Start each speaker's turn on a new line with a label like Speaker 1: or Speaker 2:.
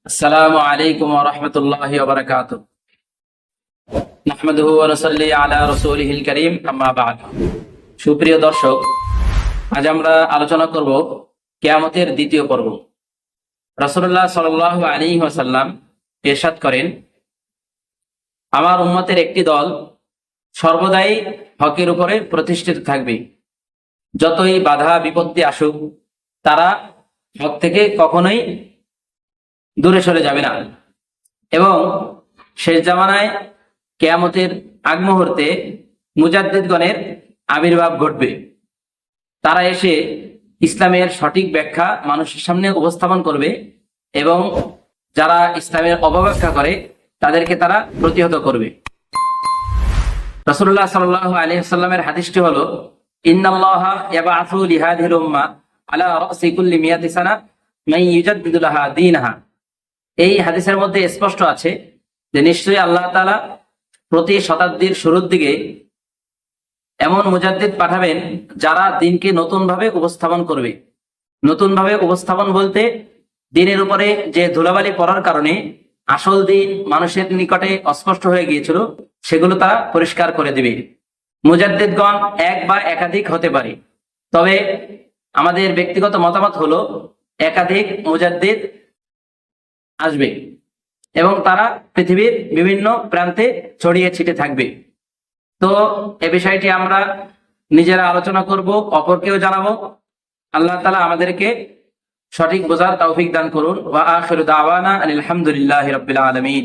Speaker 1: আসসালামু আলাইকুম ওয়া রাহমাতুল্লাহি ওয়া বারাকাতুহু। নাহমাদুহু ওয়া নুসাল্লি আলা রাসূলিহিল কারীম, আম্মা বা'দ। সুপ্রিয় দর্শক, আজ আমরা আলোচনা করব কিয়ামতের দ্বিতীয় পর্ব। রাসূলুল্লাহ সাল্লাল্লাহু আলাইহি ওয়াসাল্লাম ইরশাদ করেন, আমার উম্মতের একটি দল সর্বদাই হকের উপরে প্রতিষ্ঠিত থাকবে। যতই বাধা বিপত্তি আসুক, তারা হক থেকে কখনোই দূরে সরে যাবে না। এবং শেষ জামানায় কিয়ামতের আগ মুহূর্তে মুজাদ্দিদগণের আবির্ভাব ঘটবে। তারা এসে ইসলামের সঠিক ব্যাখ্যা মানুষের সামনে উপস্থাপন করবে এবং যারা ইসলামের অপব্যাখ্যা করে তাদেরকে তারা প্রতিহত করবে। রাসূলুল্লাহ সাল্লাল্লাহু আলাইহি ওয়াসাল্লামের হাদিসটি হলো, ইন্নাল্লাহা ইয়াবআসু লিহাযিহিল উম্মাহ আলা রাসি কুল্লি মিয়াতি সানা মান ইউজাদ্দিদু লাহা দীনাহা। এই হাদিসের মধ্যে স্পষ্ট আছে যে নিশ্চয়ই আল্লাহ তাআলা প্রতি শতাব্দীর শুরুর দিকে এমন মুজাদ্দিদ পাঠাবেন যারা দিনকে নতুনভাবে উপস্থাপন করবে। নতুনভাবে উপস্থাপন বলতে দিনের উপরে যে ধুলাবালি পড়ার কারণে আসল দিন মানুষের নিকটে অস্পষ্ট হয়ে গিয়েছিল, সেগুলো তারা পরিষ্কার করে দিবে। মুজাদ্দিদগণ এক বা একাধিক হতে পারে, তবে আমাদের ব্যক্তিগত মতামত হলো একাধিক মুজাদ্দিদ আসবে এবং তারা পৃথিবীর বিভিন্ন প্রান্তে ছড়িয়ে ছিটে থাকবে। তো এ বিষয়টি আমরা নিজেরা আলোচনা করব, অপরকেও জানাবো। আল্লাহ তাআলা আমাদেরকে সঠিক বোঝার তৌফিক দান করুন। ওয়া আখিরু দাওয়ানা আলহামদুলিল্লাহি রাব্বিল আলামিন।